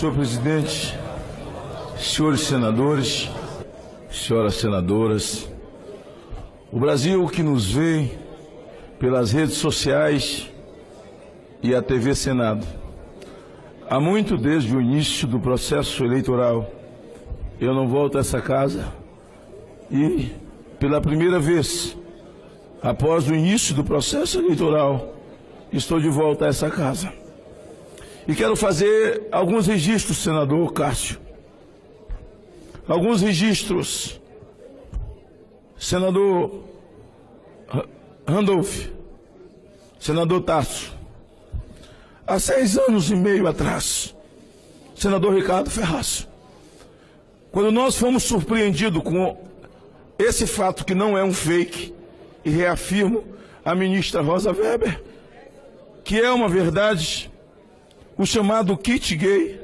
Senhor presidente, senhores senadores, senhoras senadoras, o Brasil que nos vê pelas redes sociais e a TV Senado, há muito desde o início do processo eleitoral, eu não volto a essa casa e, pela primeira vez, após o início do processo eleitoral, estou de volta a essa casa. E quero fazer alguns registros, senador Cássio. Alguns registros, senador Randolph, senador Tasso. Há 6 anos e meio atrás, senador Ricardo Ferraz, quando nós fomos surpreendidos com esse fato que não é um fake, e reafirmo a ministra Rosa Weber, que é uma verdade, o chamado kit gay,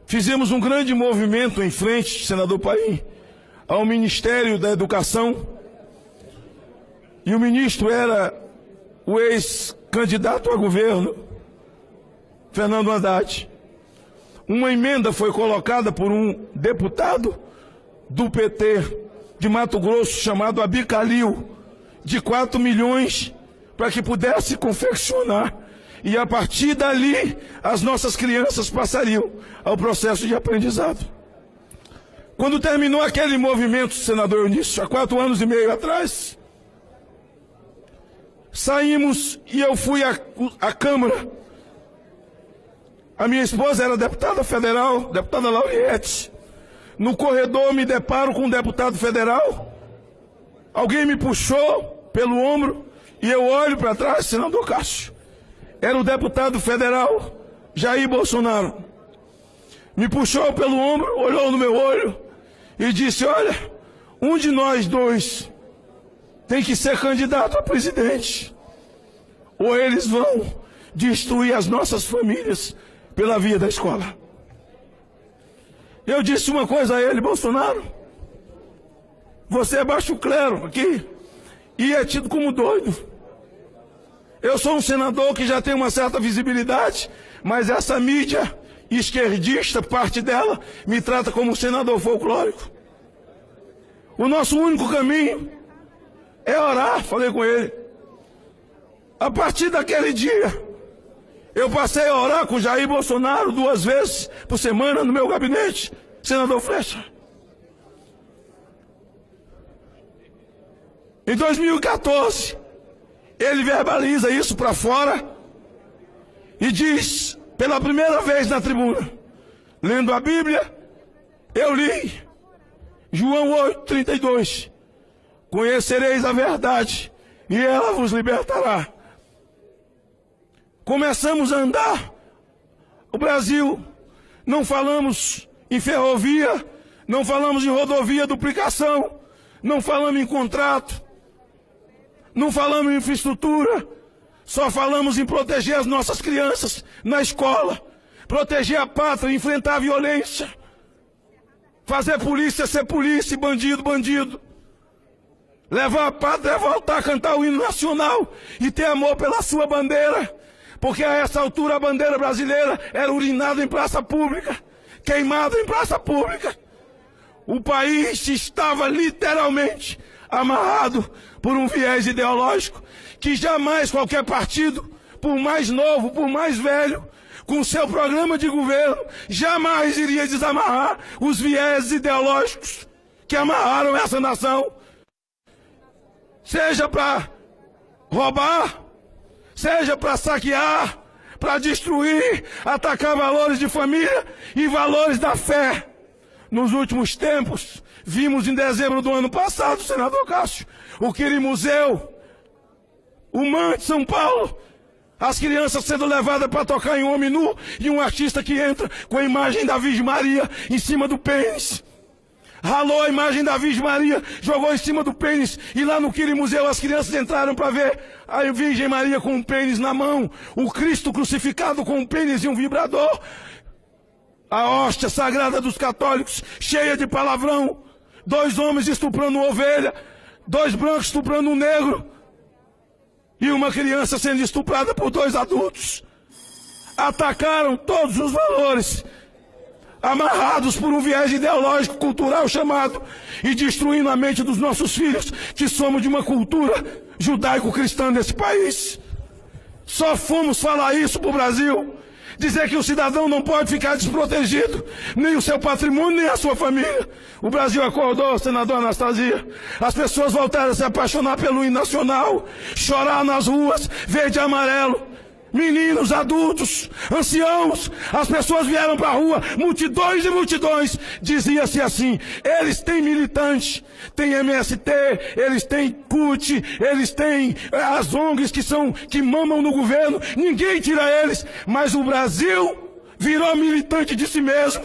fizemos um grande movimento em frente, senador Paim, ao Ministério da Educação, e o ministro era o ex-candidato a governo, Fernando Haddad. Uma emenda foi colocada por um deputado do PT de Mato Grosso, chamado Abicalil, de 4 milhões, para que pudesse confeccionar. E a partir dali, as nossas crianças passariam ao processo de aprendizado. Quando terminou aquele movimento, senador Eunício, há 4 anos e meio atrás, saímos e eu fui à Câmara. A minha esposa era deputada federal, deputada Lauriette. No corredor me deparo com um deputado federal. Alguém me puxou pelo ombro e eu olho para trás, senador Cássio. Era o deputado federal Jair Bolsonaro. Me puxou pelo ombro, olhou no meu olho e disse: olha, um de nós dois tem que ser candidato a presidente, ou eles vão destruir as nossas famílias pela via da escola. Eu disse uma coisa a ele: Bolsonaro, você é baixo clero aqui e é tido como doido. Eu sou um senador que já tem uma certa visibilidade, mas essa mídia esquerdista, parte dela, me trata como um senador folclórico. O nosso único caminho é orar, falei com ele. A partir daquele dia, eu passei a orar com Jair Bolsonaro 2 vezes por semana no meu gabinete, senador Flecha. Em 2014, ele verbaliza isso para fora e diz, pela primeira vez na tribuna, lendo a Bíblia, eu li João 8,32. Conhecereis a verdade e ela vos libertará. Começamos a andar o Brasil, não falamos em ferrovia, não falamos em rodovia, duplicação, não falamos em contrato, não falamos em infraestrutura, só falamos em proteger as nossas crianças na escola, proteger a pátria, enfrentar a violência, fazer polícia ser polícia e bandido, bandido. Levar a pátria é voltar a cantar o hino nacional e ter amor pela sua bandeira, porque a essa altura a bandeira brasileira era urinada em praça pública, queimada em praça pública. O país estava literalmente amarrado por um viés ideológico que jamais qualquer partido, por mais novo, por mais velho, com seu programa de governo, jamais iria desamarrar os viés ideológicos que amarraram essa nação. Seja para roubar, seja para saquear, para destruir, atacar valores de família e valores da fé. Nos últimos tempos, vimos em dezembro do ano passado, senador Cássio, o Quirimuseu, o MAN de São Paulo, as crianças sendo levadas para tocar em homem nu e um artista que entra com a imagem da Virgem Maria em cima do pênis. Ralou a imagem da Virgem Maria, jogou em cima do pênis e lá no Quirimuseu as crianças entraram para ver a Virgem Maria com um pênis na mão, o Cristo crucificado com um pênis e um vibrador, a hóstia sagrada dos católicos cheia de palavrão, 2 homens estuprando uma ovelha, 2 brancos estuprando um negro e uma criança sendo estuprada por 2 adultos. Atacaram todos os valores amarrados por um viés ideológico, cultural chamado, e destruindo a mente dos nossos filhos, que somos de uma cultura judaico-cristã nesse país. Só fomos falar isso para o Brasil, dizer que o cidadão não pode ficar desprotegido, nem o seu patrimônio, nem a sua família. O Brasil acordou, senador Anastasia. As pessoas voltaram a se apaixonar pelo hino nacional, chorar nas ruas, verde e amarelo. Meninos, adultos, anciãos, as pessoas vieram para a rua, multidões e multidões. Dizia-se assim: eles têm militante, tem MST, eles têm CUT, eles têm as ONGs que mamam no governo, ninguém tira eles, mas o Brasil virou militante de si mesmo.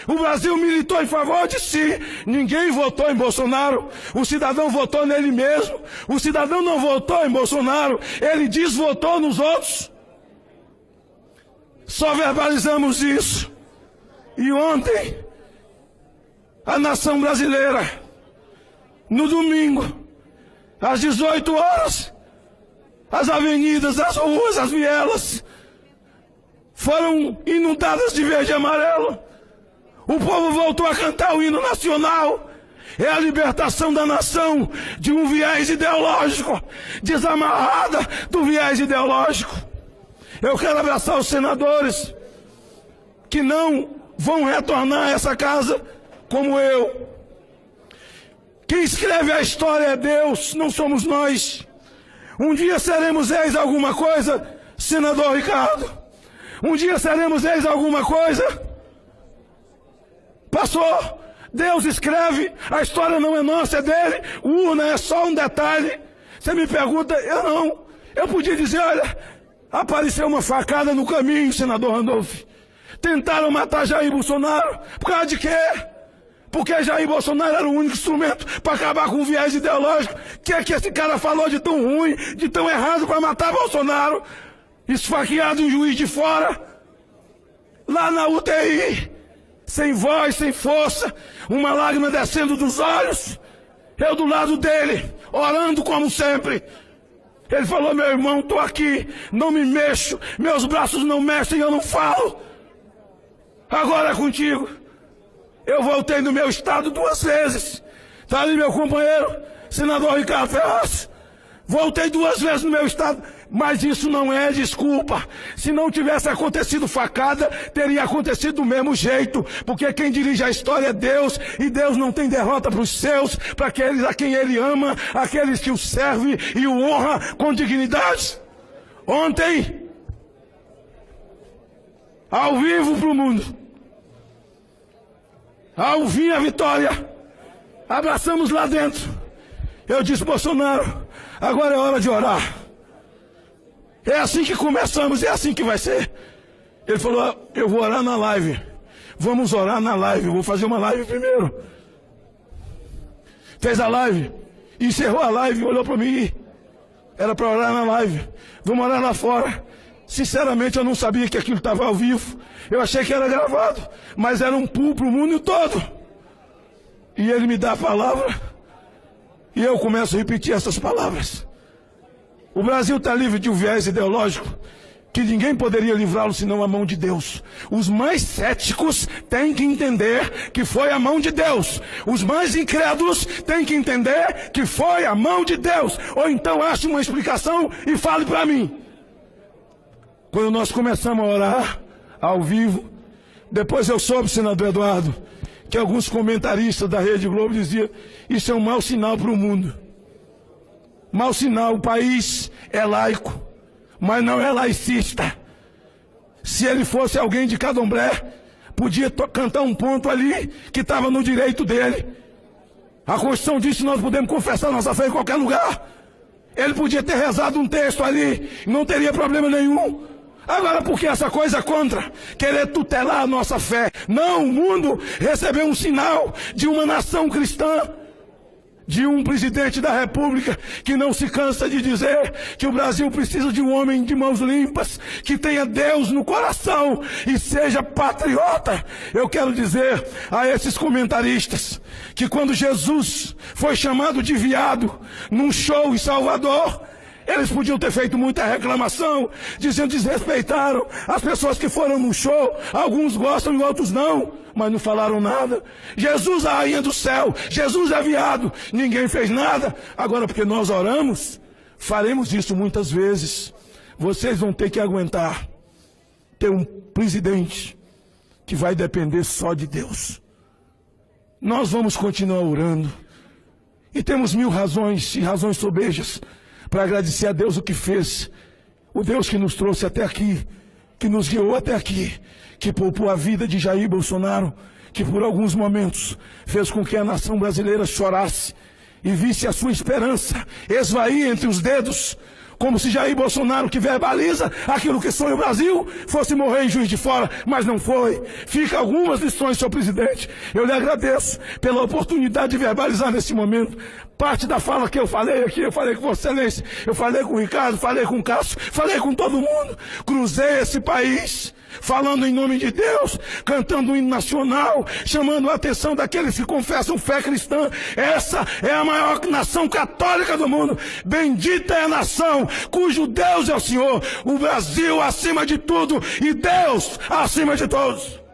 O Brasil militou em favor de si. Ninguém votou em Bolsonaro. O cidadão votou nele mesmo. O cidadão não votou em Bolsonaro, ele desvotou nos outros. Só verbalizamos isso. E ontem, a nação brasileira, no domingo, às 18 horas, as avenidas, as ruas, as vielas foram inundadas de verde e amarelo. O povo voltou a cantar o hino nacional. É a libertação da nação de um viés ideológico, desamarrada do viés ideológico. Eu quero abraçar os senadores que não vão retornar a essa casa como eu. Quem escreve a história é Deus, não somos nós. Um dia seremos ex alguma coisa, senador Ricardo. Um dia seremos ex alguma coisa. Passou. Deus escreve, a história não é nossa, é dele. Urna é só um detalhe. Você me pergunta, eu não. Eu podia dizer, olha, apareceu uma facada no caminho, senador Randolph. Tentaram matar Jair Bolsonaro. Por causa de quê? Porque Jair Bolsonaro era o único instrumento para acabar com o viés ideológico. O que é que esse cara falou de tão ruim, de tão errado para matar Bolsonaro? Esfaqueado em Juiz de Fora. Lá na UTI. Sem voz, sem força. Uma lágrima descendo dos olhos. Eu do lado dele, orando como sempre. Ele falou, meu irmão, estou aqui, não me mexo, meus braços não mexem, eu não falo. Agora é contigo. Eu voltei no meu estado 2 vezes. Está ali meu companheiro, senador Ricardo Ferraz. Voltei 2 vezes no meu estado, mas isso não é desculpa. Se não tivesse acontecido facada, teria acontecido do mesmo jeito, porque quem dirige a história é Deus, e Deus não tem derrota para os seus, para aqueles a quem Ele ama, aqueles que o servem e o honra com dignidade. Ontem, ao vivo para o mundo, ao fim a vitória, abraçamos lá dentro. Eu disse, Bolsonaro, agora é hora de orar. É assim que começamos, é assim que vai ser. Ele falou, eu vou orar na live. Vamos orar na live, eu vou fazer uma live primeiro. Fez a live, encerrou a live, olhou para mim. Era para orar na live. Vamos orar lá fora. Sinceramente, eu não sabia que aquilo estava ao vivo. Eu achei que era gravado, mas era um pulo para o mundo todo. E ele me dá a palavra, e eu começo a repetir essas palavras. O Brasil está livre de um viés ideológico que ninguém poderia livrá-lo senão a mão de Deus. Os mais céticos têm que entender que foi a mão de Deus. Os mais incrédulos têm que entender que foi a mão de Deus. Ou então ache uma explicação e fale para mim. Quando nós começamos a orar ao vivo, depois eu soube, senador Eduardo, que alguns comentaristas da Rede Globo diziam, isso é um mau sinal para o mundo. Mau sinal, o país é laico, mas não é laicista. Se ele fosse alguém de Candomblé, podia cantar um ponto ali que estava no direito dele. A Constituição diz que nós podemos confessar nossa fé em qualquer lugar. Ele podia ter rezado um texto ali, não teria problema nenhum. Agora, por que essa coisa contra? Querer tutelar a nossa fé. Não, o mundo recebeu um sinal de uma nação cristã, de um presidente da República que não se cansa de dizer que o Brasil precisa de um homem de mãos limpas, que tenha Deus no coração e seja patriota. Eu quero dizer a esses comentaristas que quando Jesus foi chamado de viado num show em Salvador, Eles podiam ter feito muita reclamação, dizendo que desrespeitaram as pessoas que foram no show. Alguns gostam e outros não, mas não falaram nada. Jesus, a rainha do céu, Jesus é viado, ninguém fez nada. Agora, porque nós oramos, faremos isso muitas vezes. Vocês vão ter que aguentar ter um presidente que vai depender só de Deus. Nós vamos continuar orando. E temos 1000 razões, e razões sobejas, para agradecer a Deus o que fez. O Deus que nos trouxe até aqui, que nos guiou até aqui, que poupou a vida de Jair Bolsonaro, que por alguns momentos fez com que a nação brasileira chorasse e visse a sua esperança esvair entre os dedos, como se Jair Bolsonaro, que verbaliza aquilo que sonha o Brasil, fosse morrer em Juiz de Fora, mas não foi. Fica algumas lições, senhor presidente. Eu lhe agradeço pela oportunidade de verbalizar nesse momento parte da fala que eu falei aqui. Eu falei com Vossa Excelência, eu falei com o Ricardo, falei com o Cássio, falei com todo mundo. Cruzei esse país falando em nome de Deus, cantando o hino nacional, chamando a atenção daqueles que confessam fé cristã. Essa é a maior nação católica do mundo. Bendita é a nação cujo Deus é o Senhor. O Brasil acima de tudo e Deus acima de todos.